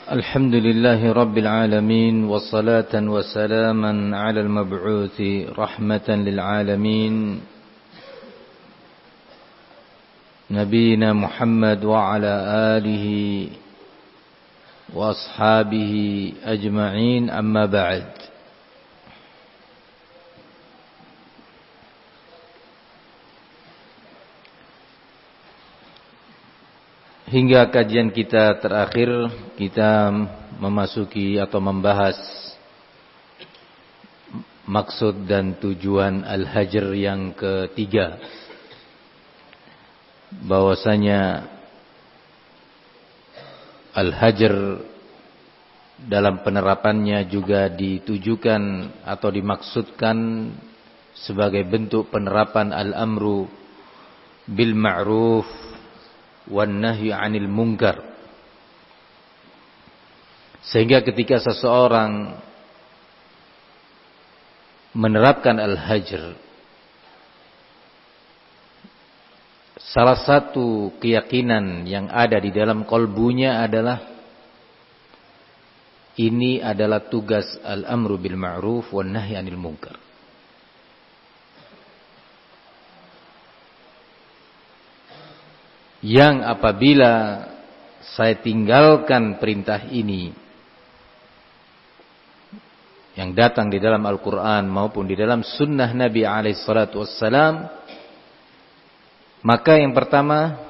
الحمد لله رب العالمين والصلاة وسلاما على المبعوث رحمة للعالمين نبينا محمد وعلى آله وأصحابه أجمعين أما بعد. Hingga kajian kita terakhir, kita memasuki atau membahas maksud dan tujuan Al-Hajr yang ketiga. Bahwasanya Al-Hajr dalam penerapannya juga ditujukan atau dimaksudkan sebagai bentuk penerapan al-amru bil ma'ruf wan nahyi 'anil munkar. Sehingga ketika seseorang menerapkan al-hajr, salah satu keyakinan yang ada di dalam qalbunya adalah ini adalah tugas al-amru bil ma'ruf wan nahyi 'anil munkar. Yang apabila saya tinggalkan perintah ini yang datang di dalam Al-Quran maupun di dalam sunnah Nabi alaihissalatu wassalam, maka yang pertama,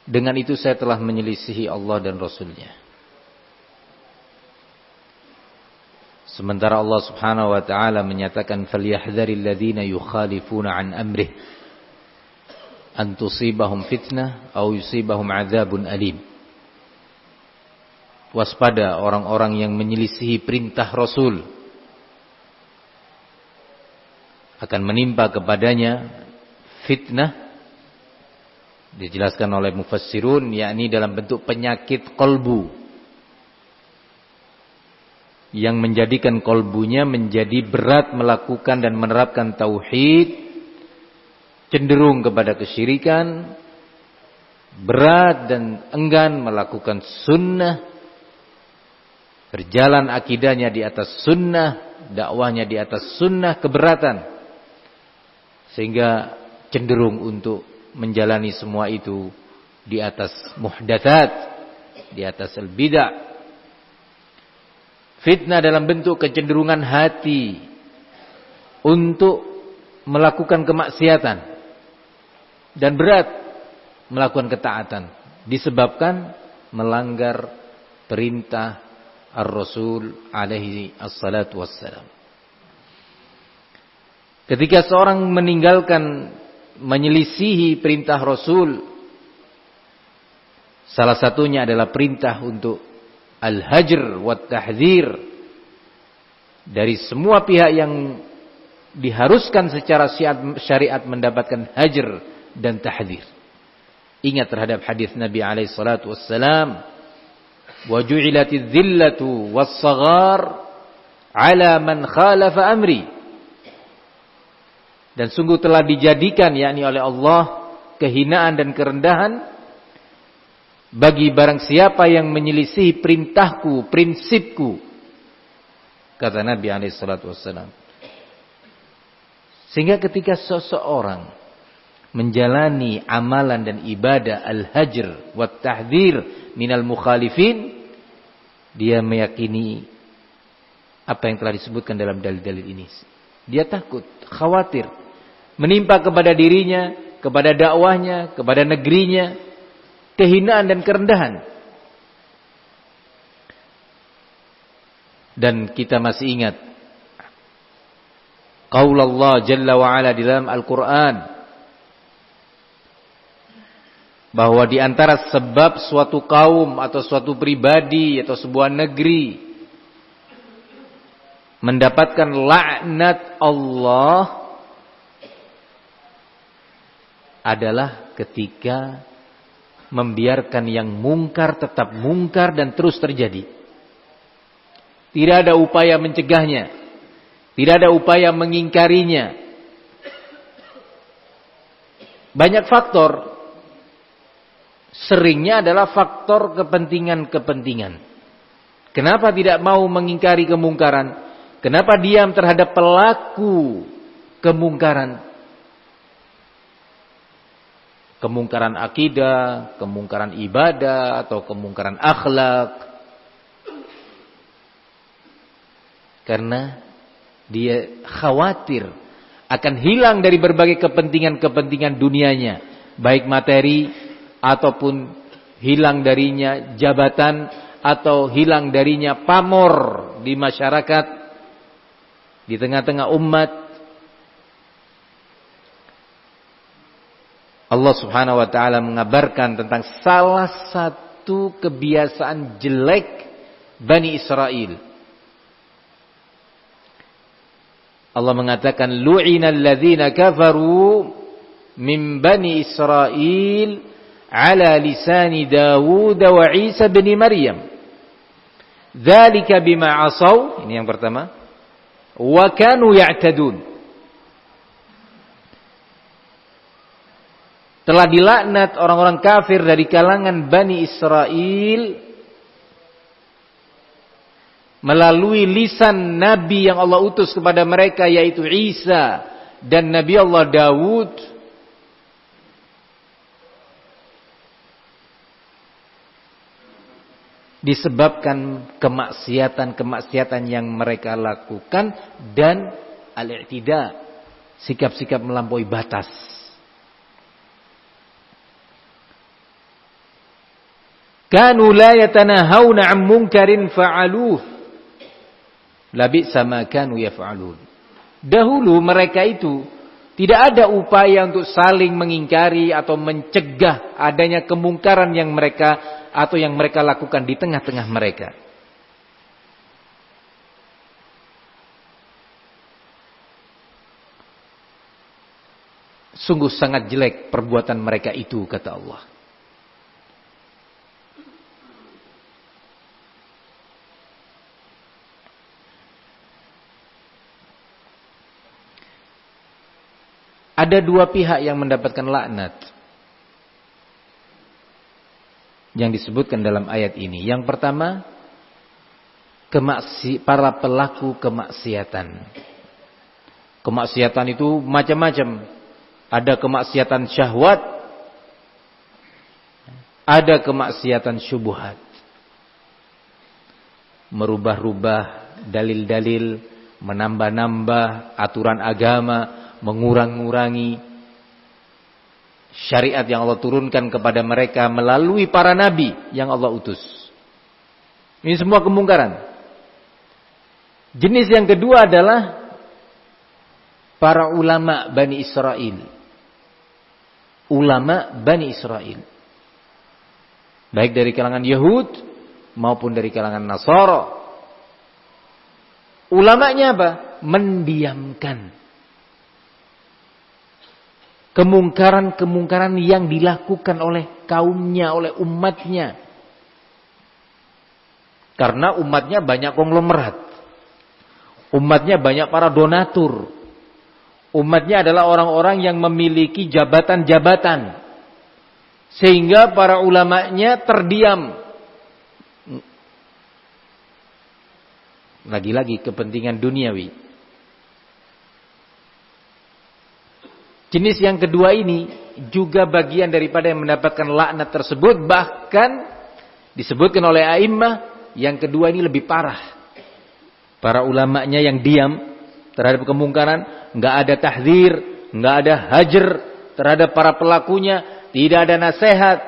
dengan itu saya telah menyelisihi Allah dan Rasulnya. Sementara Allah subhanahu wa ta'ala menyatakan فَلْيَحْذَرِ الَّذِينَ يُخَالِفُونَ عَنْ أَمْرِهِ an tusibahum fitnah atau yusibahum adzabun alim. Waspada orang-orang yang menyelisihi perintah Rasul, akan menimpa kepadanya fitnah. Dijelaskan oleh mufassirun, yakni dalam bentuk penyakit kolbu yang menjadikan kolbunya menjadi berat melakukan dan menerapkan tauhid, cenderung kepada kesyirikan, berat dan enggan melakukan sunnah, berjalan akidahnya di atas sunnah, dakwahnya di atas sunnah, keberatan, sehingga cenderung untuk menjalani semua itu di atas muhdatsat, di atas al-bid'ah. Fitnah dalam bentuk kecenderungan hati untuk melakukan kemaksiatan dan berat melakukan ketaatan disebabkan melanggar perintah Ar-Rasul alaihi assalatu wassalam. Ketika seorang meninggalkan, menyelisihi perintah Rasul, salah satunya adalah perintah untuk al-hajr wa tahdzir dari semua pihak yang diharuskan secara syariat mendapatkan hajr dan tahdzir. Ingat terhadap hadis Nabi alaihi salatu wassalam, wa ju'ilatiz zillatu was-saghar ala man khalafa amri. Dan sungguh telah dijadikan, yakni oleh Allah, kehinaan dan kerendahan bagi barang siapa yang menyelisihi perintahku, prinsipku, kata Nabi alaihi salatu wassalam. Sehingga ketika seseorang menjalani amalan dan ibadah al-hajr wa tahdzir minal mukhalifin, dia meyakini apa yang telah disebutkan dalam dalil-dalil ini. Dia takut, khawatir menimpa kepada dirinya, kepada dakwahnya, kepada negerinya kehinaan dan kerendahan. Dan kita masih ingat qaul Allah Jalla wa Ala di dalam Al-Quran, bahwa di antara sebab suatu kaum atau suatu pribadi atau sebuah negeri mendapatkan laknat Allah adalah ketika membiarkan yang mungkar tetap mungkar dan terus terjadi. Tidak ada upaya mencegahnya, tidak ada upaya mengingkarinya. Banyak faktor seringnya adalah faktor kepentingan-kepentingan. Kenapa tidak mau mengingkari kemungkaran? Kenapa diam terhadap pelaku kemungkaran? Kemungkaran akidah, kemungkaran ibadah, atau kemungkaran akhlak. Karena dia khawatir akan hilang dari berbagai kepentingan-kepentingan dunianya, baik materi ataupun hilang darinya jabatan atau hilang darinya pamor di masyarakat, di tengah-tengah umat. Allah Subhanahu wa taala mengabarkan tentang salah satu kebiasaan jelek Bani Israel. Allah mengatakan lu'inal ladzina kafaru min Bani Israil ala lisani Dawud wa Isa bin Maryam. Dzalika bima 'asaw, ini yang pertama, wa kanu ya'tadun. Telah dilaknat orang-orang kafir dari kalangan Bani Israel melalui lisan Nabi yang Allah utus kepada mereka, yaitu Isa dan Nabi Allah Dawud. Disebabkan kemaksiatan-kemaksiatan yang mereka lakukan dan al-i'tida, sikap-sikap melampaui batas. Kanu la yatanahawna 'an munkarin fa'aluh. Labi'sa ma kanu yaf'alun. Dahulu mereka itu tidak ada upaya untuk saling mengingkari atau mencegah adanya kemungkaran yang mereka lakukan di tengah-tengah mereka. Sungguh sangat jelek perbuatan mereka itu, kata Allah. Ada dua pihak yang mendapatkan laknat yang disebutkan dalam ayat ini. Yang pertama, para pelaku kemaksiatan. Kemaksiatan itu macam-macam. Ada kemaksiatan syahwat, ada kemaksiatan syubhat. Merubah-rubah dalil-dalil, menambah-nambah aturan agama, mengurang-ngurangi syariat yang Allah turunkan kepada mereka melalui para nabi yang Allah utus. Ini semua kemungkaran. Jenis yang kedua adalah para ulama Bani Israel. Ulama Bani Israel. Baik dari kalangan Yahud maupun dari kalangan Nasara. Ulamanya apa? Mendiamkan kemungkaran-kemungkaran yang dilakukan oleh kaumnya, oleh umatnya. Karena umatnya banyak konglomerat. Umatnya banyak para donatur. Umatnya adalah orang-orang yang memiliki jabatan-jabatan. Sehingga para ulamanya terdiam. Lagi-lagi kepentingan duniawi. Jenis yang kedua ini juga bagian daripada yang mendapatkan laknat tersebut. Bahkan disebutkan oleh a'immah, yang kedua ini lebih parah. Para ulamanya yang diam terhadap kemungkaran, nggak ada tahdzir, nggak ada hajar terhadap para pelakunya, tidak ada nasihat,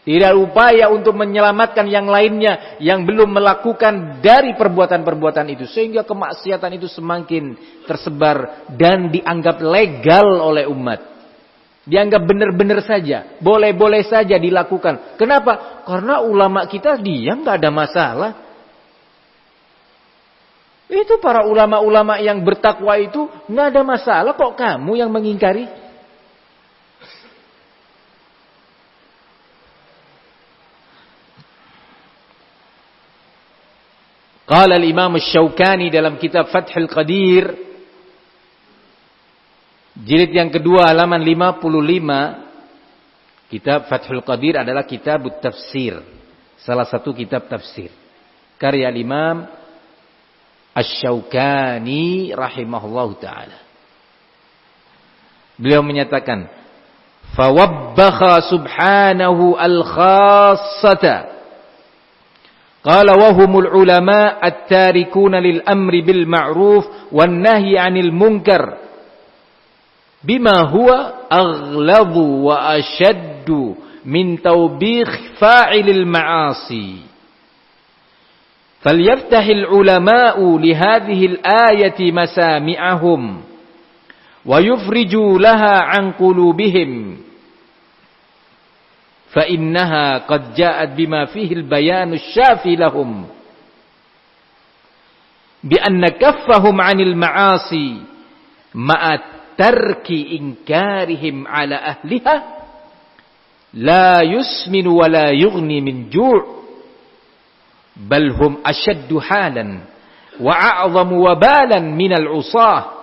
tidak ada upaya untuk menyelamatkan yang lainnya yang belum melakukan dari perbuatan-perbuatan itu. Sehingga kemaksiatan itu semakin tersebar dan dianggap legal oleh umat. Dianggap benar-benar saja, boleh-boleh saja dilakukan. Kenapa? Karena ulama kita diam, nggak ada masalah. Itu para ulama-ulama yang bertakwa itu nggak ada masalah, kok kamu yang mengingkari? Qala al-Imam Asy-Syaukani dalam kitab Fathul Qadir jilid yang kedua halaman 55, Kitab Fathul Qadir adalah kitab tafsir, salah satu kitab tafsir karya Imam Asy-Syaukani rahimahullahu taala. Beliau menyatakan, "Fawabbakha subhanahu al-khassata." Qala wa humul ulama at-tarikuna lil amri bil ma'ruf wan nahyi 'anil munkar bima huwa aghladu wa ashaddu min tawbikh fa'ilil ma'asi. Falyaftahil ulama'u li hadhihi al-ayati masami'ahum wa yufriju laha 'an qulubihim fa innaha qad ja'at bima fihi al-bayanu asy-syafi lahum bi anna kaffahum 'anil ma'asi ma'a tarki inkarihim 'ala ahliha la yusminu wa la yughni min ju' bal hum ashaddu halan wa a'zamu wabalan minal 'usah.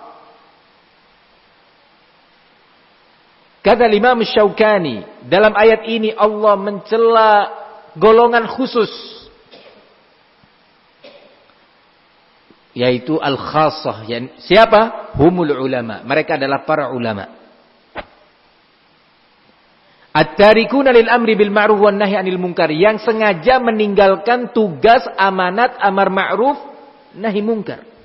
Kata Imam Syaukani, dalam ayat ini Allah mencela golongan khusus, yaitu al-khassah. Siapa? Humul ulama. Mereka adalah para ulama. At-tarikuna lil amri bil ma'ruf wan nahyi 'anil munkar, yang sengaja meninggalkan tugas amanat amar ma'ruf nahi munkar.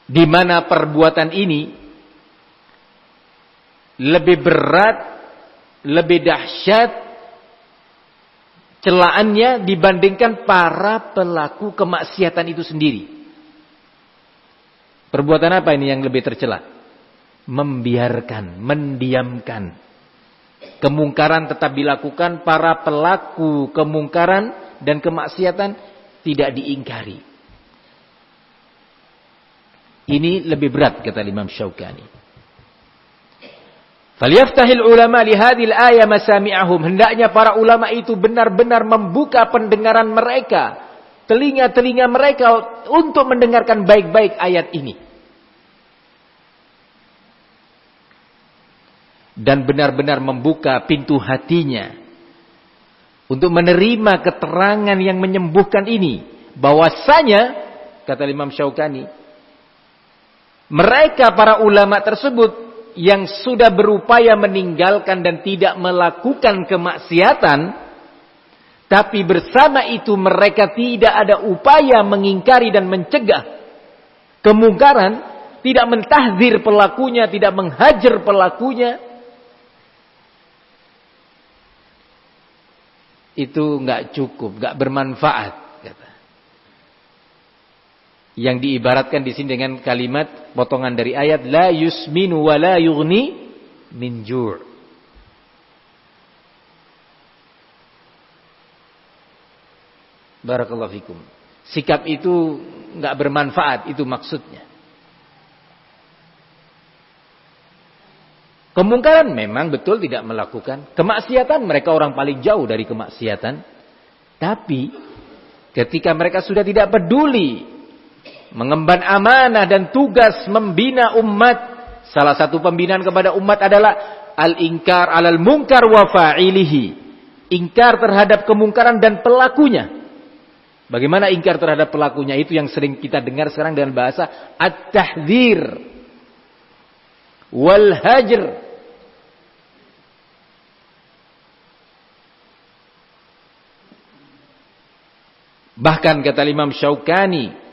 Di mana perbuatan ini lebih berat, lebih dahsyat celaannya dibandingkan para pelaku kemaksiatan itu sendiri. Perbuatan apa ini yang lebih tercela? Membiarkan, mendiamkan. Kemungkaran tetap dilakukan, para pelaku kemungkaran dan kemaksiatan tidak diingkari. Ini lebih berat, kata Imam Syaukani. Falyaftahil ulama li hadhil ayah masami'ahum. Hendaknya para ulama itu benar-benar membuka pendengaran mereka, telinga-telinga mereka untuk mendengarkan baik-baik ayat ini. Dan benar-benar membuka pintu hatinya untuk menerima keterangan yang menyembuhkan ini. Bahwasanya, kata Imam Syaukani, mereka para ulama tersebut yang sudah berupaya meninggalkan dan tidak melakukan kemaksiatan, tapi bersama itu mereka tidak ada upaya mengingkari dan mencegah kemungkaran, tidak mentahdzir pelakunya, tidak menghajar pelakunya, itu enggak cukup, enggak bermanfaat. Yang diibaratkan di sini dengan kalimat potongan dari ayat la yusminu wa la yughni min ju'. Barakallahu fikum. Sikap itu enggak bermanfaat, itu maksudnya. Kemungkaran memang betul tidak melakukan. Kemaksiatan mereka orang paling jauh dari kemaksiatan. Tapi ketika mereka sudah tidak peduli mengemban amanah dan tugas membina umat, salah satu pembinaan kepada umat adalah al-inkar alal munkar wa fa'ilihi. Ingkar terhadap kemungkaran dan pelakunya. Bagaimana ingkar terhadap pelakunya? Itu yang sering kita dengar sekarang dengan bahasa at-tahdzir wal hajr. Bahkan kata Imam Syaukani,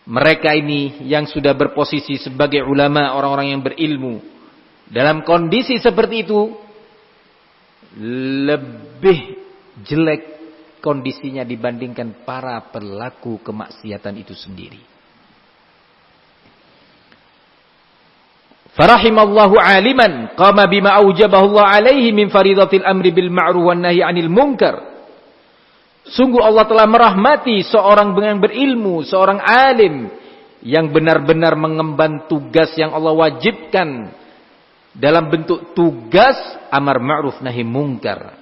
mereka ini yang sudah berposisi sebagai ulama, orang-orang yang berilmu, dalam kondisi seperti itu lebih jelek kondisinya dibandingkan para pelaku kemaksiatan itu sendiri. Farahimallahu aliman qama bima aujabahu Allah alaihi min faridatil amri bil ma'ruf wan nahyi 'anil munkar. Sungguh Allah telah merahmati seorang yang berilmu, seorang alim yang benar-benar mengemban tugas yang Allah wajibkan dalam bentuk tugas amar ma'ruf nahi munkar.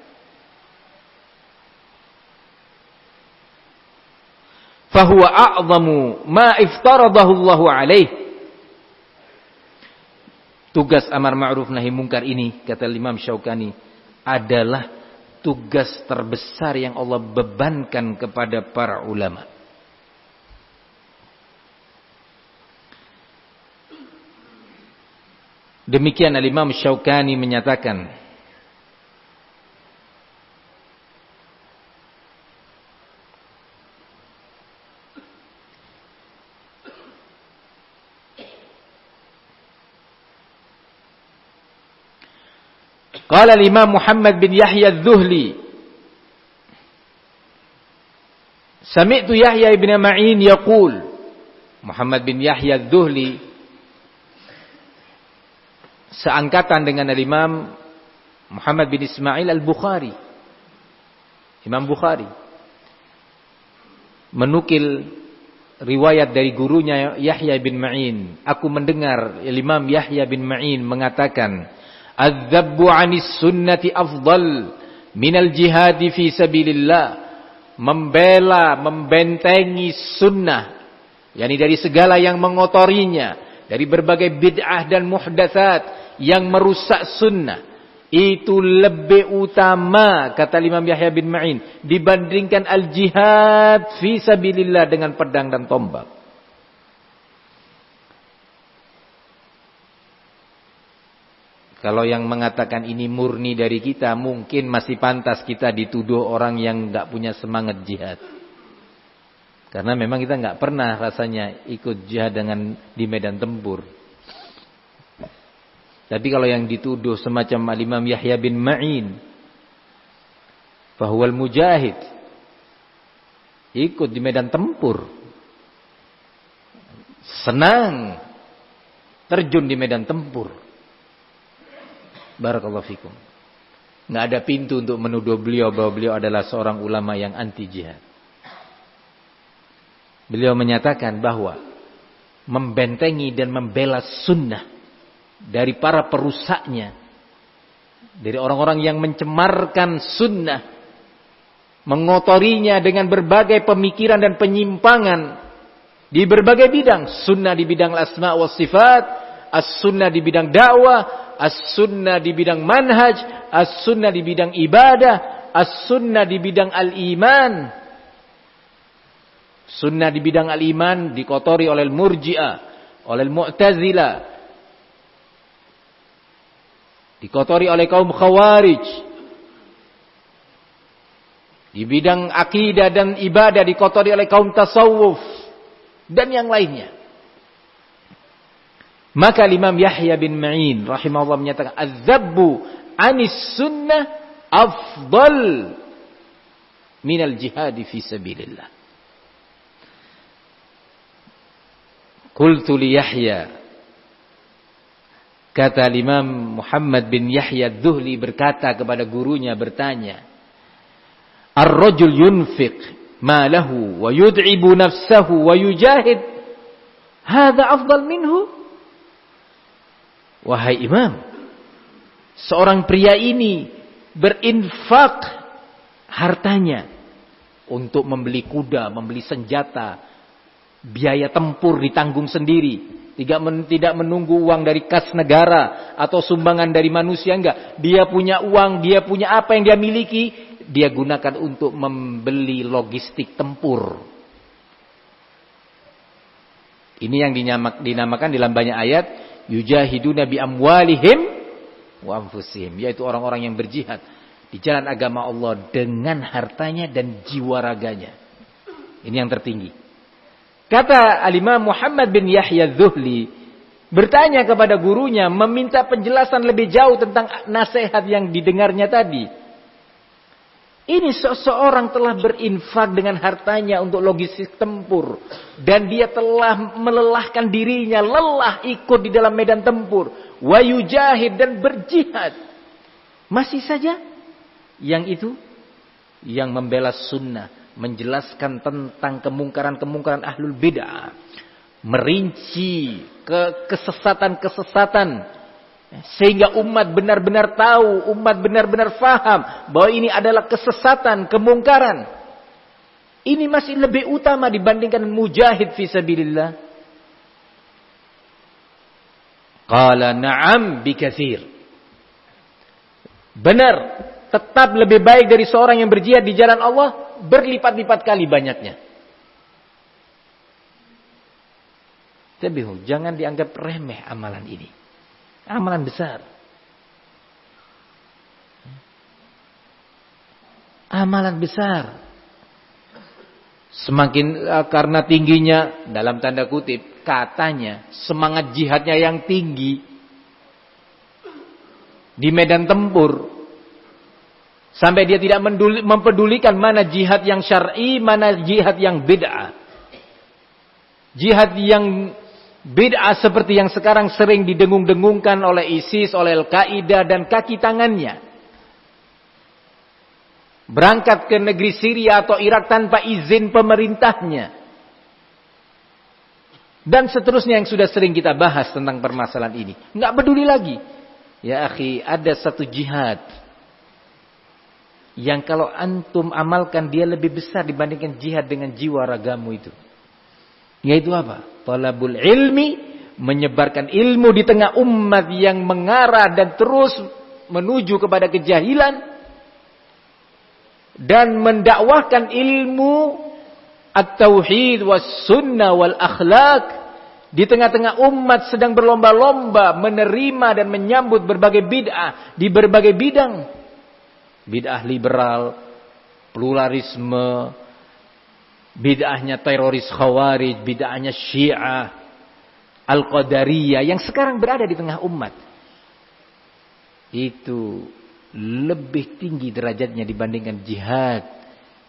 Fahuwa a'zamu ma iftaradahu Allahu alaih. Tugas amar ma'ruf nahi mungkar ini, kata Imam Syaukani, adalah tugas terbesar yang Allah bebankan kepada para ulama. Demikian Imam Syaukani menyatakan, qala Imam Muhammad bin Yahya Az-Zuhli, sami'tu Yahya ibn Ma'in yaqul, Muhammad bin Yahya Az-Zuhli seangkatan dengan Imam Muhammad bin Ismail Al-Bukhari, Imam Bukhari, menukil riwayat dari gurunya Yahya bin Ma'in. Aku mendengar Imam Yahya bin Ma'in mengatakan, az-zabbu 'anis sunnati afdal minal jihadi fi sabilillah. Membela, membentengi sunnah, yakni dari segala yang mengotorinya, dari berbagai bid'ah dan muhdatsat yang merusak sunnah, itu lebih utama, kata Imam Yahya bin Ma'in, dibandingkan al-jihad fi sabilillah dengan pedang dan tombak. Kalau yang mengatakan ini murni dari kita, mungkin masih pantas kita dituduh orang yang enggak punya semangat jihad. Karena memang kita enggak pernah rasanya ikut jihad di medan tempur. Tapi kalau yang dituduh semacam Al-Imam Yahya bin Ma'in, fahuwal mujahid, ikut di medan tempur, senang terjun di medan tempur, barakallahu fikum, nggak ada pintu untuk menuduh beliau bahwa beliau adalah seorang ulama yang anti jihad. Beliau menyatakan bahwa membentengi dan membela sunnah dari para perusaknya, dari orang-orang yang mencemarkan sunnah, mengotorinya dengan berbagai pemikiran dan penyimpangan di berbagai bidang. Sunnah di bidang asma wa sifat, as-sunnah di bidang dakwah, as-sunnah di bidang manhaj, as-sunnah di bidang ibadah, as-sunnah di bidang al-iman. Sunnah di bidang al-iman dikotori oleh murji'ah, oleh mu'tazilah, dikotori oleh kaum khawarij. Di bidang akidah dan ibadah dikotori oleh kaum tasawuf dan yang lainnya. Maka Imam Yahya bin Ma'in rahimahullah menyatakan, az-zabbu 'anis sunnah afdal minal jihad fi sabilillah. Qultu li Yahya, kata Imam Muhammad bin Yahya Az-Zuhli berkata kepada gurunya, bertanya, ar-rajul yunfiq malahu wa yud'ibu nafsahu wa yujahid, hadha afdal minhu? Wahai imam, seorang pria ini berinfak hartanya untuk membeli kuda, membeli senjata, biaya tempur ditanggung sendiri, tidak menunggu uang dari kas negara atau sumbangan dari manusia, enggak. Dia punya uang, dia punya apa yang dia miliki, dia gunakan untuk membeli logistik tempur. Ini yang dinamakan dalam banyak ayat yujahiduna bi amwalihim wa anfusihim, yaitu orang-orang yang berjihad di jalan agama Allah dengan hartanya dan jiwa raganya. Ini yang tertinggi. Kata Al-Imam Muhammad bin Yahya Az-Zuhli bertanya kepada gurunya, meminta penjelasan lebih jauh tentang nasihat yang didengarnya tadi. Ini seseorang telah berinfak dengan hartanya untuk logistik tempur, dan dia telah melelahkan dirinya, lelah ikut di dalam medan tempur, wa yujahid, dan berjihad. Masih saja yang itu yang membela sunnah, menjelaskan tentang kemungkaran-kemungkaran ahlul bid'ah, merinci kesesatan-kesesatan, sehingga umat benar-benar tahu, umat benar-benar faham bahwa ini adalah kesesatan, kemungkaran. Ini masih lebih utama dibandingkan mujahid fi sabilillah. Qala na'am bikatsir. Benar, tetap lebih baik dari seorang yang berjihad di jalan Allah berlipat-lipat kali banyaknya. Tapi jangan dianggap remeh amalan ini. Amalan besar. Amalan besar. Semakin karena tingginya dalam tanda kutip katanya semangat jihadnya yang tinggi di medan tempur sampai dia tidak mempedulikan mana jihad yang syar'i, mana jihad yang bid'ah. Jihad yang bid'ah seperti yang sekarang sering didengung-dengungkan oleh ISIS, oleh Al-Qaeda dan kaki tangannya. Berangkat ke negeri Syria atau Irak tanpa izin pemerintahnya. Dan seterusnya yang sudah sering kita bahas tentang permasalahan ini. Nggak peduli lagi. Ya akhi, ada satu jihad yang kalau antum amalkan dia lebih besar dibandingkan jihad dengan jiwa ragamu itu. Yaitu apa? Talabul ilmi, menyebarkan ilmu di tengah umat yang mengarah dan terus menuju kepada kejahilan. Dan mendakwahkan ilmu at-tauhid was sunnah wal akhlak di tengah-tengah umat sedang berlomba-lomba menerima dan menyambut berbagai bid'ah di berbagai bidang. Bid'ah liberal, pluralisme, bid'ahnya teroris khawarij, bid'ahnya syiah, al-qadariyah yang sekarang berada di tengah umat. Itu lebih tinggi derajatnya dibandingkan jihad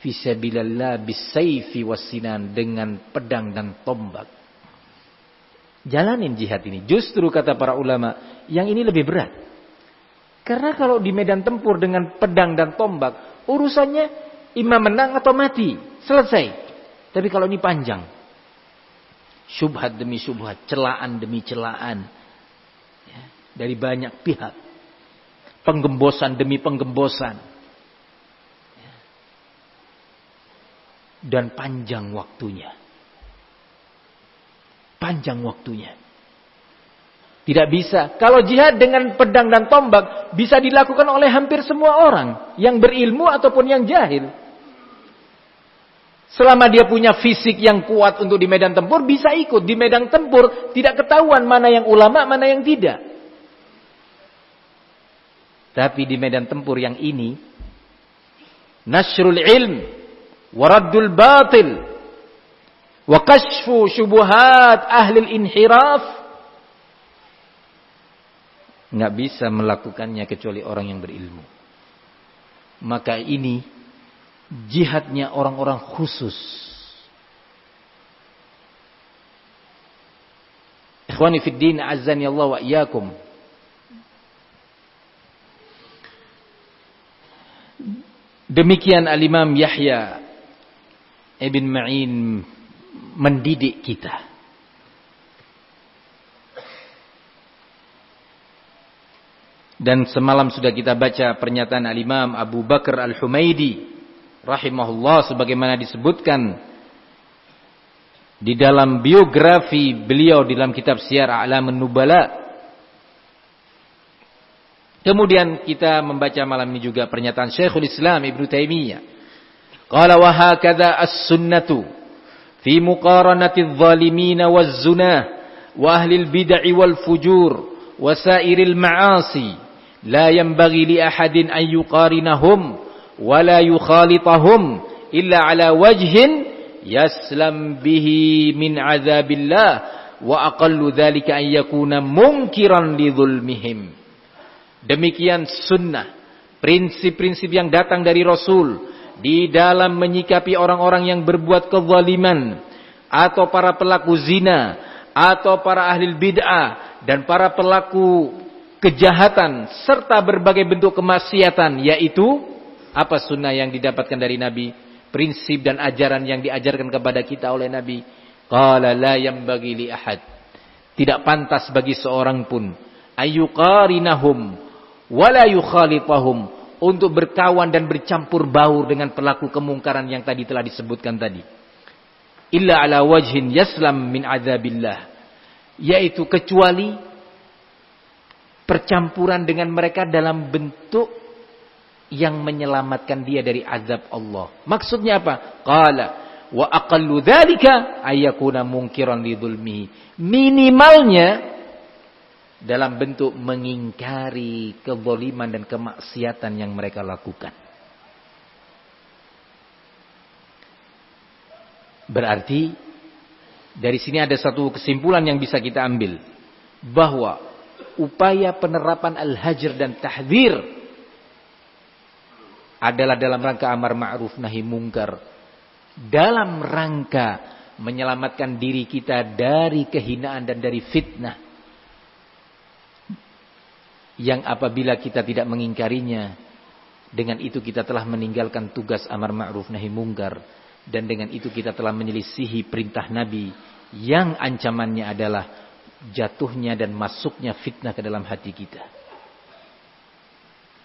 fisabilillah bisayfi wassinan dengan pedang dan tombak. Jalanin jihad ini. Justru kata para ulama, yang ini lebih berat. Karena kalau di medan tempur dengan pedang dan tombak, urusannya imam menang atau mati, selesai. Tapi kalau ini panjang, syubhat demi syubhat, celaan demi celaan, ya, dari banyak pihak. Penggembosan demi penggembosan. Dan panjang waktunya. Panjang waktunya. Tidak bisa. Kalau jihad dengan pedang dan tombak bisa dilakukan oleh hampir semua orang. Yang berilmu ataupun yang jahil. Selama dia punya fisik yang kuat untuk di medan tempur, bisa ikut. Di medan tempur tidak ketahuan mana yang ulama, mana yang tidak. Tapi di medan tempur yang ini, nasrul ilm, waraddul batil, wa kashfu syubuhat ahli inhiraf, nggak bisa melakukannya kecuali orang yang berilmu. Maka ini jihadnya orang-orang khusus. Ikhwani fid din, azzani Allah wa iyyakum. Demikian Al-Imam Yahya Ibn Ma'in mendidik kita. Dan semalam sudah kita baca pernyataan Al-Imam Abu Bakar Al-Humaidi rahimahullah sebagaimana disebutkan di dalam biografi beliau dalam kitab Siyar A'lamun Nubala. Kemudian kita membaca malam ini juga pernyataan Syekhul Islam Ibnu Taimiyah. Qala wa hakadha as-sunnatu fi muqaranati adh-dhalimin waz-zunah wa ahli al-bid'ah wal fujur wa sa'iril ma'asi la yanbaghi li ahadin an yuqarinahum wa la yukhalitahum illa ala wajhin yaslam bihi min 'adzabillah wa aqallu dhalika an yakuna munkiran li dhulmihim. Demikian sunnah, prinsip-prinsip yang datang dari Rasul di dalam menyikapi orang-orang yang berbuat kezaliman atau para pelaku zina atau para ahli bid'ah dan para pelaku kejahatan serta berbagai bentuk kemaksiatan, yaitu apa sunnah yang didapatkan dari Nabi, prinsip dan ajaran yang diajarkan kepada kita oleh Nabi. Qala la yanbaghi li ahad, tidak pantas bagi seorang pun ayyuqarinahum wala yukhalitahum, untuk berkawan dan bercampur baur dengan pelaku kemungkaran yang tadi telah disebutkan tadi. Illa ala wajhin yaslam min adzabillah, yaitu kecuali percampuran dengan mereka dalam bentuk yang menyelamatkan dia dari azab Allah. Maksudnya apa? Qala wa aqallu dzalika ayyakuna munkiran lidzulmihi. Minimalnya dalam bentuk mengingkari kezaliman dan kemaksiatan yang mereka lakukan. Berarti dari sini ada satu kesimpulan yang bisa kita ambil, bahwa upaya penerapan al-hajr dan tahdzir adalah dalam rangka amar ma'ruf nahi mungkar, dalam rangka menyelamatkan diri kita dari kehinaan dan dari fitnah, yang apabila kita tidak mengingkarinya, dengan itu kita telah meninggalkan tugas amar ma'ruf nahi mungkar, dan dengan itu kita telah menyelisihi perintah Nabi yang ancamannya adalah jatuhnya dan masuknya fitnah ke dalam hati kita.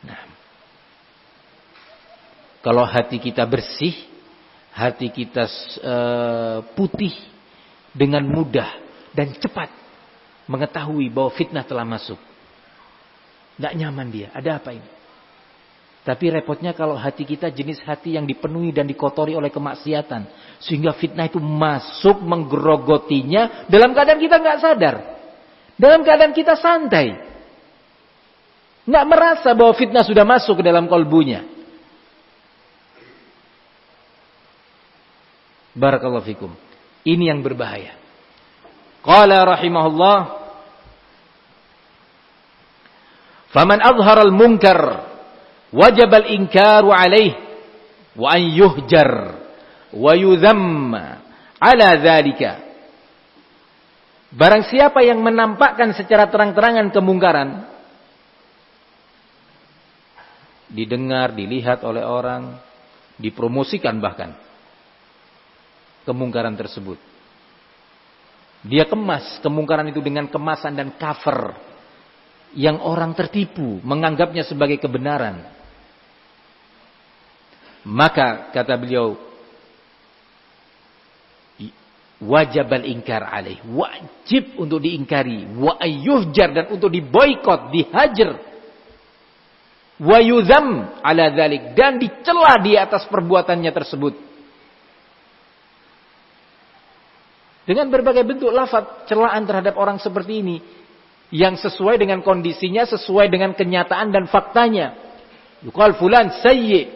Nah, kalau hati kita bersih, hati kita putih, dengan mudah dan cepat mengetahui bahwa fitnah telah masuk. Tidak nyaman dia. Ada apa ini? Tapi repotnya kalau hati kita jenis hati yang dipenuhi dan dikotori oleh kemaksiatan, sehingga fitnah itu masuk menggerogotinya dalam keadaan kita nggak sadar, dalam keadaan kita santai, nggak merasa bahwa fitnah sudah masuk ke dalam kolbunya. Barakallahu fikum. Ini yang berbahaya. Qala rahimahullah, faman azhara al-munkar wajib al-inkaru alaih wa an yuhjar wa yudhamm ala dzalika. Barang siapa yang menampakkan secara terang-terangan kemungkaran, didengar, dilihat oleh orang, dipromosikan bahkan kemungkaran tersebut, dia kemas kemungkaran itu dengan kemasan dan cover yang orang tertipu menganggapnya sebagai kebenaran, maka kata beliau, wajib al-inkar alaih, wajib untuk diingkari, wa ayyuhjar, dan untuk diboikot, dihajar, wa yudham ala dzalik, dan dicela di atas perbuatannya tersebut dengan berbagai bentuk lafaz celaan terhadap orang seperti ini, yang sesuai dengan kondisinya, sesuai dengan kenyataan dan faktanya. Yuqal fulan sayyi,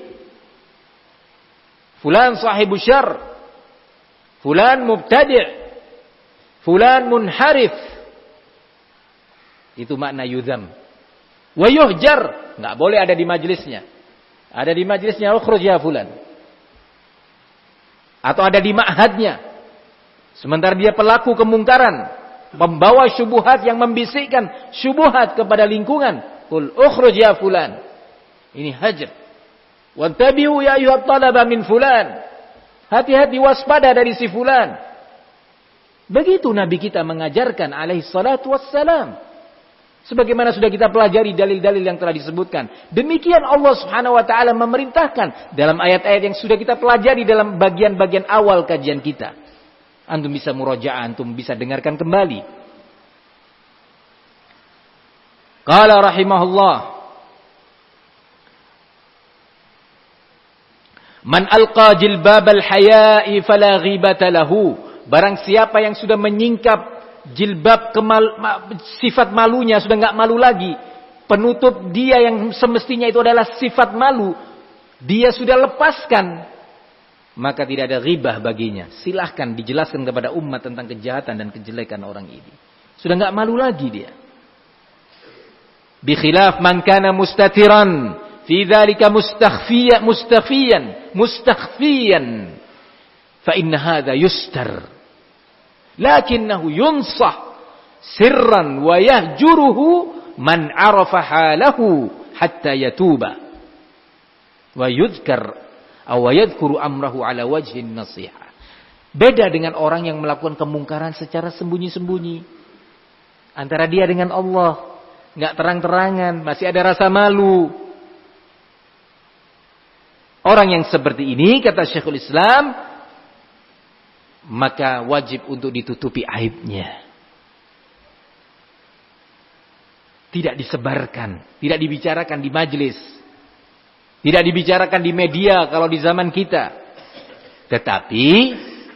fulan sahibu syarr, fulan mubtadi', fulan munharif. Itu makna yudham. Wa yuhjar, enggak boleh ada di majelisnya. Ada di majelisnya, ukhruj ya fulan. Atau ada di ma'hadnya, sementara dia pelaku kemungkaran, membawa syubhat yang membisikkan syubhat kepada lingkungan. Qul ukhruj ya fulan. Ini hajar. Wantabihu ya ayyuhat talaba min fulan. Hati-hati, waspada dari si fulan. Begitu Nabi kita mengajarkan alaihi salatu wassalam. Sebagaimana sudah kita pelajari dalil-dalil yang telah disebutkan. Demikian Allah Subhanahu wa taala memerintahkan dalam ayat-ayat yang sudah kita pelajari dalam bagian-bagian awal kajian kita. Antum bisa murajaah, antum bisa dengarkan kembali. Qala rahimahullah, man alqa jilbab al-haya'i fala ghibata lahu. Barang siapa yang sudah menyingkap jilbab sifat malunya, sudah enggak malu lagi, penutup dia yang semestinya itu adalah sifat malu, dia sudah lepaskan, maka tidak ada ghibah baginya. Silahkan dijelaskan kepada umat tentang kejahatan dan kejelekan orang ini. Sudah enggak malu lagi dia. Bi khilaf man kana mustatiran fi dzalika mustakhfiyan fa inna hadza yustar. Lakinnahu yunsah sirran wa yahjuruhu man arafa halahu hatta yatuba wa yudhkar awayadkuru amrahu ala wajhin nasiha. Beda dengan orang yang melakukan kemungkaran secara sembunyi-sembunyi antara dia dengan Allah, nggak terang-terangan, masih ada rasa malu. Orang yang seperti ini, kata Syekhul Islam, maka wajib untuk ditutupi aibnya. tidak disebarkan, tidak dibicarakan di majelis, tidak dibicarakan di media kalau di zaman kita. Tetapi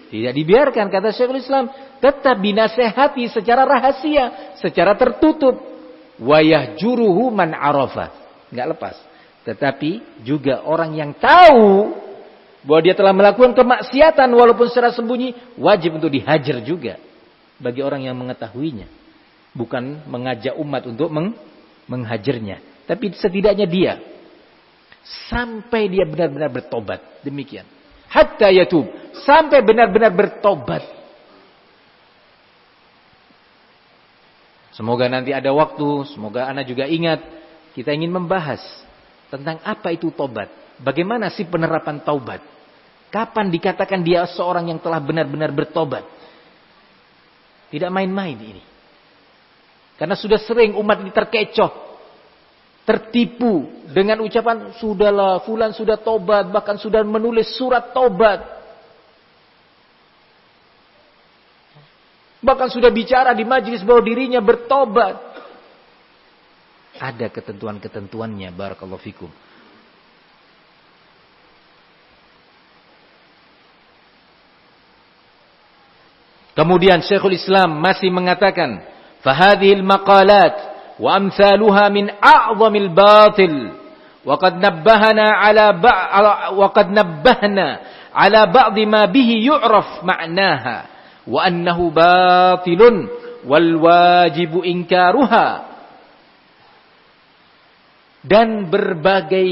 tidak dibiarkan, kata Syekhul Islam, tetap dinasehati secara rahasia, secara tertutup. Wa yahjuruhu man arafa. Enggak lepas. Tetapi juga orang yang tahu bahwa dia telah melakukan kemaksiatan walaupun secara sembunyi, wajib untuk dihajar juga bagi orang yang mengetahuinya. Bukan mengajak umat untuk menghajarnya, tapi setidaknya dia sampai dia benar-benar bertobat. Demikian. Hatta yatub, sampai benar-benar bertobat. Semoga nanti ada waktu, semoga Ana juga ingat, kita ingin membahas tentang apa itu tobat. Bagaimana sih penerapan taubat? Kapan dikatakan dia seorang yang telah benar-benar bertobat? Tidak main-main ini. Karena sudah sering umat ini terkecoh, tertipu dengan ucapan, sudahlah fulan sudah tobat, bahkan sudah menulis surat tobat. Bahkan sudah bicara di majelis bahwa dirinya bertobat. Ada ketentuan-ketentuannya, barakallahu fikum. Kemudian Syekhul Islam masih mengatakan, "Fahadhil maqalat wa amsaluha min a'zamil batil wa qad nabbahna ala ba'd ma bihi yu'raf ma'naha wa annahu batilun wal wajibu inkaruha." Dan berbagai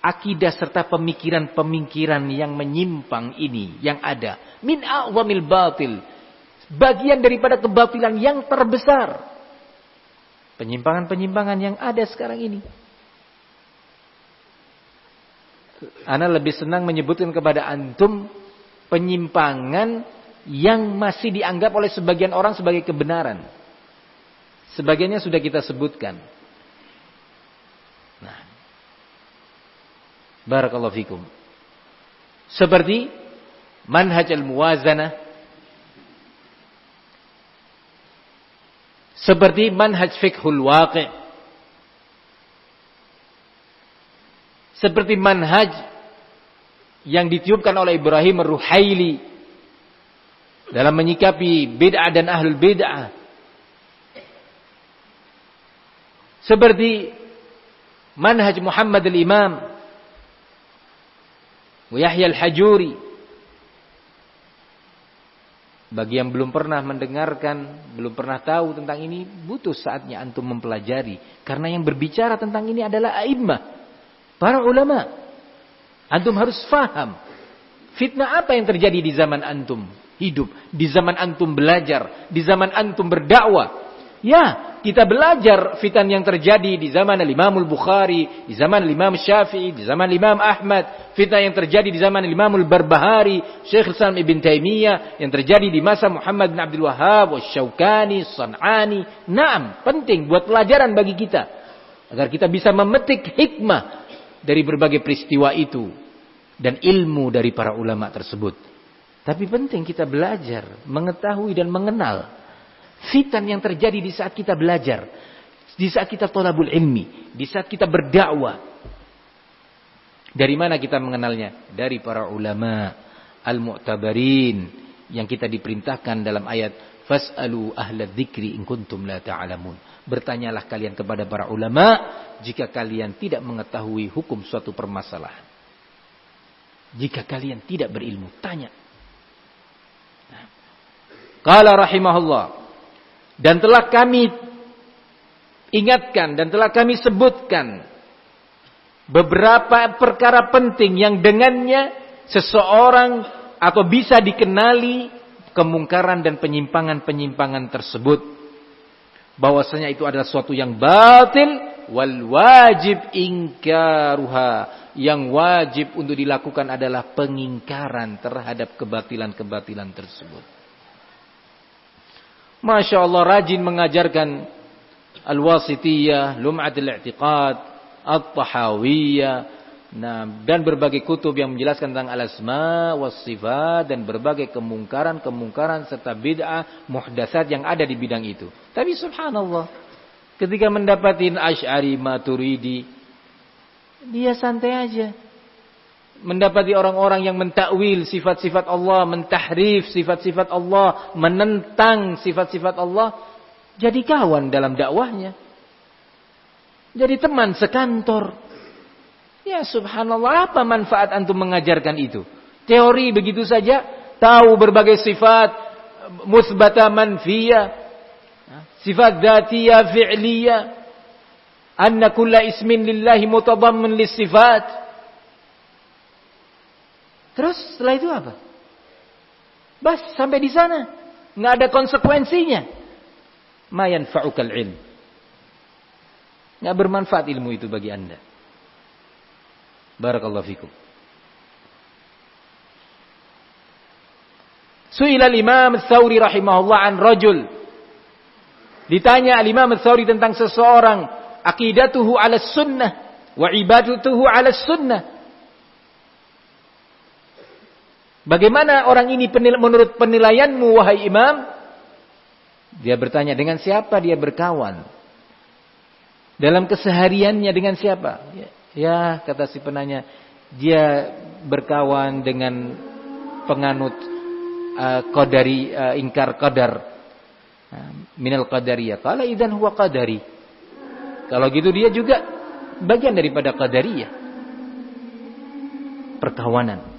akidah serta pemikiran-pemikiran yang menyimpang ini yang ada, min a'zamil batil, bagian daripada kebatilan yang terbesar. Penyimpangan-penyimpangan yang ada sekarang ini. Ana lebih senang menyebutkan kepada antum penyimpangan yang masih dianggap oleh sebagian orang sebagai kebenaran. Sebagiannya sudah kita sebutkan. Nah, barakallahu fikum. Seperti manhaj al-muwazanah, seperti manhaj fiqhul waqi', seperti manhaj yang ditiupkan oleh Ibrahim Ar-Ruhaili dalam menyikapi bid'ah dan ahlul bid'ah, seperti manhaj Muhammad al-Imam wa Yahya al-Hajuri. Bagi yang belum pernah mendengarkan, belum pernah tahu tentang ini, butuh saatnya antum mempelajari. Karena yang berbicara tentang ini adalah a'immah, para ulama. Antum harus faham fitnah apa yang terjadi di zaman antum hidup, di zaman antum belajar, di zaman antum berdakwah. Ya, kita belajar fitan yang terjadi di zaman Imam Al-Bukhari, di zaman Imam Syafi'i, di zaman Imam Ahmad, fitnah yang terjadi di zaman Imam Al-Barbahari, Syekh Islam Ibn Taimiyah, yang terjadi di masa Muhammad bin Abdul Wahhab, Syaukani, San'ani. Naam, penting buat pelajaran bagi kita agar kita bisa memetik hikmah dari berbagai peristiwa itu dan ilmu dari para ulama tersebut. Tapi penting kita belajar, mengetahui dan mengenal fitan yang terjadi di saat kita belajar, di saat kita thalabul ilmi, di saat kita berdakwah. Dari mana kita mengenalnya? Dari para ulama al-mu'tabarin yang kita diperintahkan dalam ayat fas'alu ahla dzikri in kuntum la ta'lamun. Bertanyalah kalian kepada para ulama jika kalian tidak mengetahui hukum suatu permasalahan. Jika kalian tidak berilmu, tanya. Qala rahimahullah, dan telah kami ingatkan dan telah kami sebutkan beberapa perkara penting yang dengannya seseorang atau bisa dikenali kemungkaran dan penyimpangan-penyimpangan tersebut. Bahwasanya itu adalah suatu yang batil wal wajib ingkaruha. Yang wajib untuk dilakukan adalah pengingkaran terhadap kebatilan-kebatilan tersebut. Masya Allah, rajin mengajarkan Al-Wasitiyah, Lum'atul I'tiqad, At-Tahawiyah, dan berbagai kutub yang menjelaskan tentang al-asma was sifat dan berbagai kemungkaran serta bid'ah muhdatsat yang ada di bidang itu. Tapi subhanallah, Ketika mendapatin Asy'ari, Maturidi, dia santai aja. Mendapati orang-orang yang mentakwil sifat-sifat Allah, mentahrif sifat-sifat Allah, menentang sifat-sifat Allah, jadi kawan dalam dakwahnya. Jadi teman sekantor. Ya subhanallah, apa manfaat antum mengajarkan itu? Teori begitu saja, tahu berbagai sifat, musbata manfiyah, sifat dzatiyah, fi'liyah, anna kulla ismin lillahi mutadammin lis-sifat. Terus setelah itu apa? Bas, sampai di sana. Nggak ada konsekuensinya. Ma yanfa'ukal ilm. Nggak bermanfaat ilmu itu bagi anda. Barakallahu fikum. Su'ila al-Imam Ats-Tsauri rahimahullah an rajul. Ditanya al-Imam Ats-Tsauri tentang seseorang, aqidatuhu 'ala sunnah wa ibadatuhu 'ala sunnah. Bagaimana orang ini menurut penilaianmu wahai imam? Dia bertanya, dengan siapa dia berkawan? Dalam kesehariannya dengan siapa? Ya, kata si penanya, dia berkawan dengan penganut qadari, ingkar qadar, minal qadariyah. Qala idzan huwa qadari. Kalau gitu dia juga bagian daripada qadariyah. Perkawanan.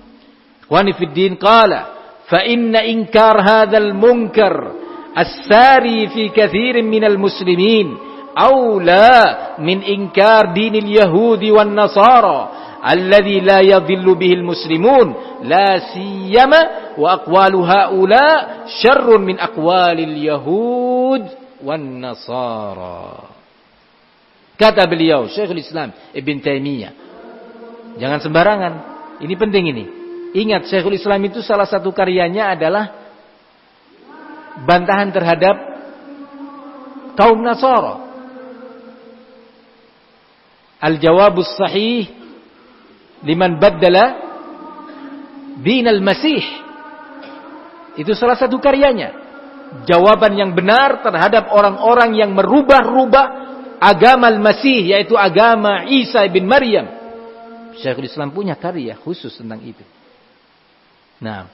Ikhwani fid din, qala fa inna inkar hadzal munkar as-sari fi katsirin minal muslimin aula min inkar dinil yahudi wan nasara alladhi la yadhillu bihil muslimun la siyama wa aqwalu haula syarrun min aqwalil yahud wan nasara. Kata beliau Syekhul Islam Ibn Taimiyah, jangan sembarangan, ini penting ini. Ingat, Syekhul Islam itu salah satu karyanya adalah bantahan terhadap kaum Nasara. Al-Jawabus Sahih liman baddala dinal Masih. Itu salah satu karyanya. Jawaban yang benar terhadap orang-orang yang merubah-rubah agama Al-Masih, yaitu agama Isa bin Maryam. Syekhul Islam punya karya khusus tentang itu. Nah,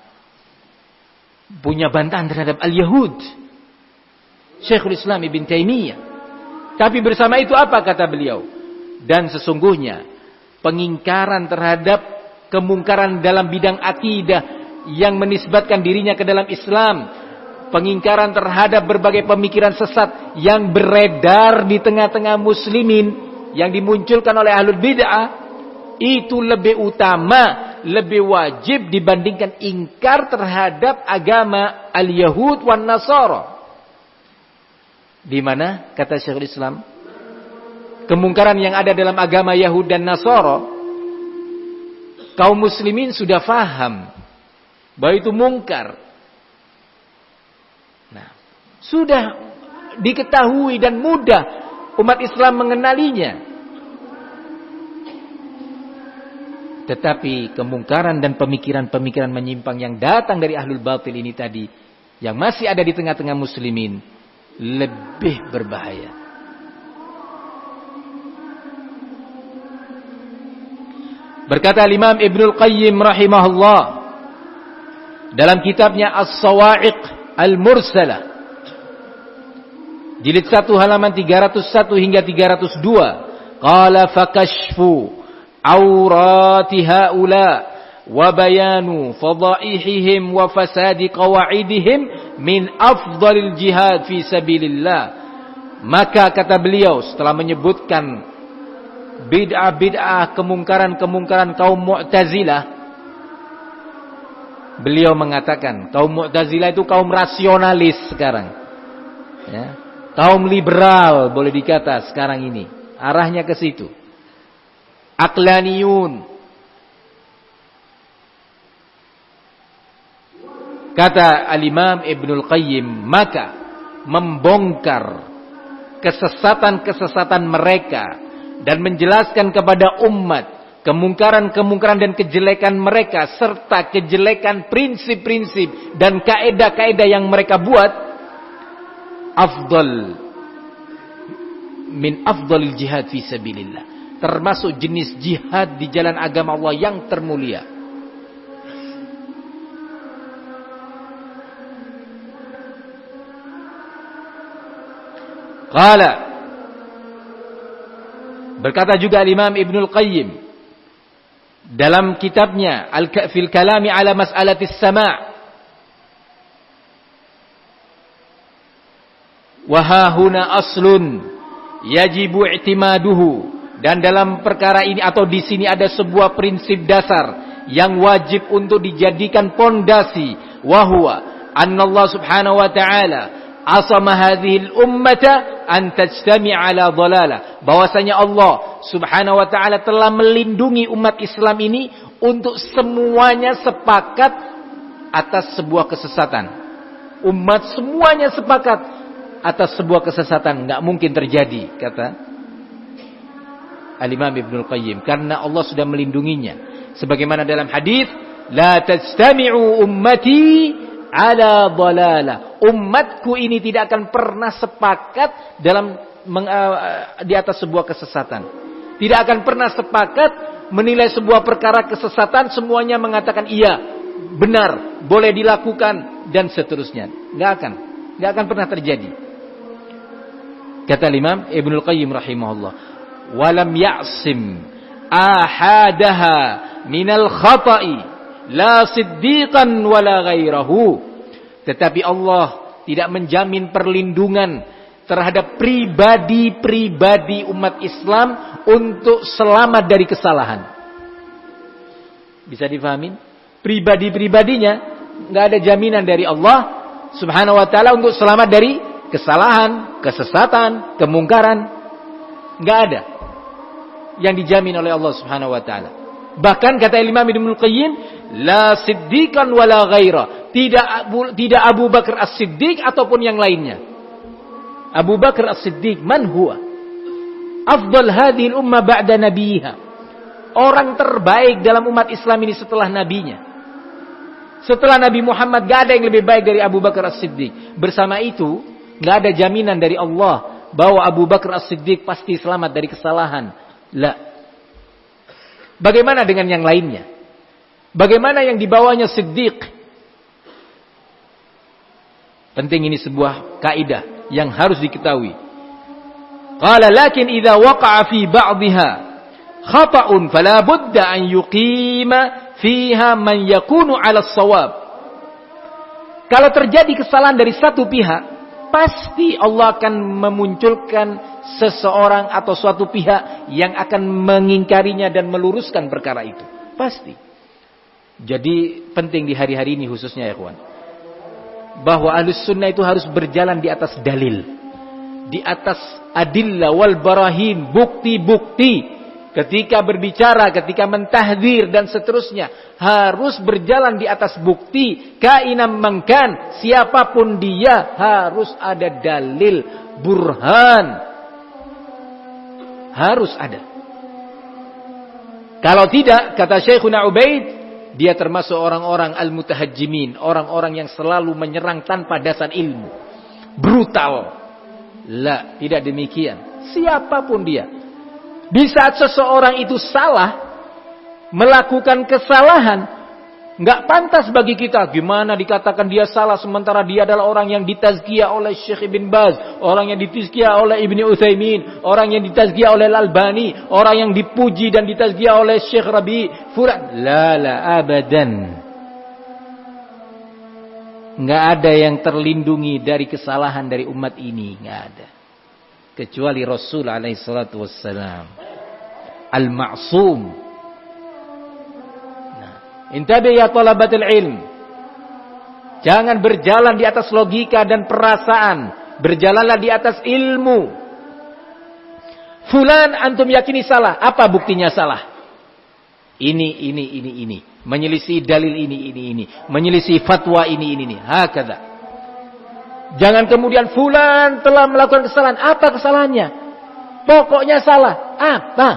punya bantahan terhadap al-Yahud, Syekhul Islam Ibn Taimiyah. Tapi bersama itu apa kata beliau? Dan sesungguhnya pengingkaran terhadap kemungkaran dalam bidang akidah yang menisbatkan dirinya ke dalam Islam, pengingkaran terhadap berbagai pemikiran sesat yang beredar di tengah-tengah muslimin, yang dimunculkan oleh ahlul bid'ah, itu lebih utama, lebih wajib dibandingkan ingkar terhadap agama al-Yahud wan Nasara. Di mana kata Syekhul Islam, kemungkaran yang ada dalam agama Yahud dan Nasara, kaum muslimin sudah faham bahwa itu mungkar. Nah, sudah diketahui dan mudah umat Islam mengenalinya. Tetapi kemungkaran dan pemikiran-pemikiran menyimpang yang datang dari ahlul batil ini tadi, yang masih ada di tengah-tengah muslimin, lebih berbahaya. Berkata Imam Ibnul Qayyim rahimahullah dalam kitabnya As-Sawa'iq Al-Mursalah, jilid 1 halaman 301 hingga 302, qala fakashfu aurati haula wa bayanu fadaihihim wa fasadi qawaidihim min afdalil jihad fi sabilillah. Maka kata beliau setelah menyebutkan bid'ah-bid'ah, kemungkaran-kemungkaran kaum Mu'tazilah, beliau mengatakan kaum Mu'tazilah itu kaum rasionalis sekarang, ya, kaum liberal boleh dikata sekarang ini, arahnya ke situ. Aqlaniyun. Kata Al-Imam Ibnul Qayyim, maka membongkar kesesatan-kesesatan mereka dan menjelaskan kepada umat kemungkaran-kemungkaran dan kejelekan mereka serta kejelekan prinsip-prinsip dan kaedah-kaedah yang mereka buat, afdal min afdhalil jihad fi sabilillah. Termasuk jenis jihad di jalan agama Allah yang termulia. Qala, berkata juga Imam Ibnul Qayyim dalam kitabnya Al-Fil Kalami ala Mas'alatis Sama', wa hahuna aslun yajibu i'timaduhu, dan dalam perkara ini atau di sini ada sebuah prinsip dasar yang wajib untuk dijadikan pondasi, wa huwa anna Allah Subhanahu wa ta'ala asama hadhil ummata an tajtami'a ala dhalalah, bahwasanya Allah Subhanahu wa ta'ala telah melindungi umat Islam ini untuk semuanya sepakat atas sebuah kesesatan. Umat semuanya sepakat atas sebuah kesesatan, enggak mungkin terjadi, kata Al-Imam Ibnul Qayyim, karena Allah sudah melindunginya. Sebagaimana dalam hadis, la tajtami'u ummati ala dhalalah, umatku ini tidak akan pernah sepakat dalam di atas sebuah kesesatan. Tidak akan pernah sepakat menilai sebuah perkara kesesatan, semuanya mengatakan iya, benar, boleh dilakukan dan seterusnya. Enggak akan pernah terjadi. Kata Imam Ibnul Qayyim rahimahullah, walam ya'sim ahadaha minal khata'i la siddiqan wala ghairahu, tetapi Allah tidak menjamin perlindungan terhadap pribadi-pribadi umat Islam untuk selamat dari kesalahan. Bisa difahamin? Pribadi-pribadinya enggak ada jaminan dari Allah Subhanahu wa ta'ala untuk selamat dari kesalahan, kesesatan, kemungkaran. Enggak ada yang dijamin oleh Allah Subhanahu wa ta'ala. Bahkan kata Imam Ibnul Qayyim, la siddiqan wala ghaira, tidak Abu Bakar As-Siddiq ataupun yang lainnya. Abu Bakar As-Siddiq man huwa afdal hadhil ummah ba'da nabiha, orang terbaik dalam umat Islam ini setelah nabinya. Setelah Nabi Muhammad gak ada yang lebih baik dari Abu Bakar As-Siddiq. Bersama itu gak ada jaminan dari Allah bahwa Abu Bakar As-Siddiq pasti selamat dari kesalahan. La. Bagaimana dengan yang lainnya? Bagaimana yang dibawanya Siddiq? Penting, ini sebuah kaidah yang harus diketahui. Qala lakin idza waqa'a fi ba'dihha khata'un fala budda an yuqima fiha man yakunu 'ala as-shawab. Kalau terjadi kesalahan dari satu pihak, pasti Allah akan memunculkan seseorang atau suatu pihak yang akan mengingkarinya dan meluruskan perkara itu. Pasti. Jadi penting di hari-hari ini khususnya ya kawan, bahwa Ahlus Sunnah itu harus berjalan di atas dalil, di atas adillah wal barahin, bukti-bukti. Ketika berbicara, ketika mentahdzir dan seterusnya, harus berjalan di atas bukti. Kainam mangkan, siapapun dia, harus ada dalil, burhan. Harus ada. Kalau tidak, kata Syekhuna Ubaid, dia termasuk orang-orang al-mutahajjimin, orang-orang yang selalu menyerang tanpa dasar ilmu, brutal. La, tidak demikian. Siapapun dia, di saat seseorang itu salah, melakukan kesalahan, nggak pantas bagi kita. Gimana dikatakan dia salah sementara dia adalah orang yang ditazkiyah oleh Syekh Ibn Baz, orang yang ditazkiyah oleh Ibnu Utsaimin, orang yang ditazkiyah oleh Al-Albani, orang yang dipuji dan ditazkiyah oleh Syekh Rabi Furan. La abadan. Nggak ada yang terlindungi dari kesalahan dari umat ini, nggak ada. Kecuali Rasul alaihi salatu wassalam, al-ma'sum. Nah, intabi ya talabatul ilm. Jangan berjalan di atas logika dan perasaan, berjalanlah di atas ilmu. Fulan antum yakini salah, apa buktinya salah? Ini. Menyelisih dalil ini. Menyelisih fatwa ini. Hakadha. Jangan kemudian fulan telah melakukan kesalahan. Apa kesalahannya? Pokoknya salah. Apa?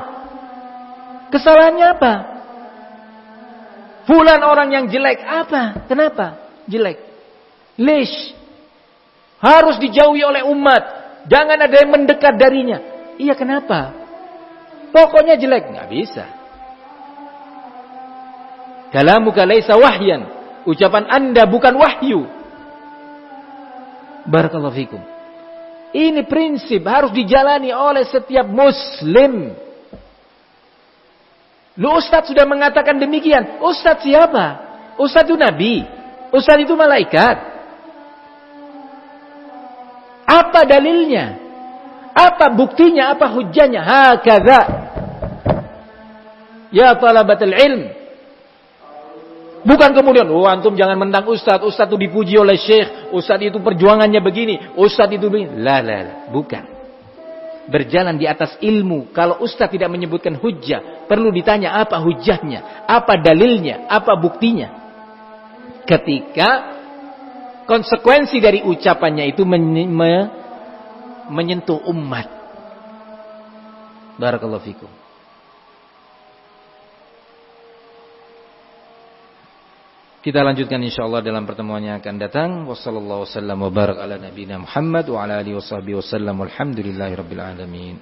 Kesalahannya apa? Fulan orang yang jelek. Apa? Kenapa? Jelek. Lish. Harus dijauhi oleh umat. Jangan ada yang mendekat darinya. Iya, kenapa? Pokoknya jelek. Nggak bisa. Kalamuka laisa wahyan. Ucapan Anda bukan wahyu. Barakallahu fikum. Ini prinsip harus dijalani oleh setiap muslim. Lu Ustadz sudah mengatakan demikian. Ustadz siapa? Ustadz itu nabi. Ustadz itu malaikat. Apa dalilnya? Apa buktinya? Apa hujjahnya? Hakadha. Ya talabatul ilm. Bukan kemudian, oh antum jangan menentang Ustadz. Ustadz itu dipuji oleh syekh. Ustadz itu perjuangannya begini. Ustadz itu begini. La. Bukan. Berjalan di atas ilmu. Kalau Ustadz tidak menyebutkan hujjah, perlu ditanya apa hujjahnya, apa dalilnya, apa buktinya. Ketika konsekuensi dari ucapannya itu menyentuh umat. Barakallahu fikum. Kita lanjutkan insyaallah dalam pertemuan yang akan datang. Wassallallahu wasallam wa barak ala nabiyina Muhammad wa ala alihi washabihi wasallam. Walhamdulillahirabbil alamin.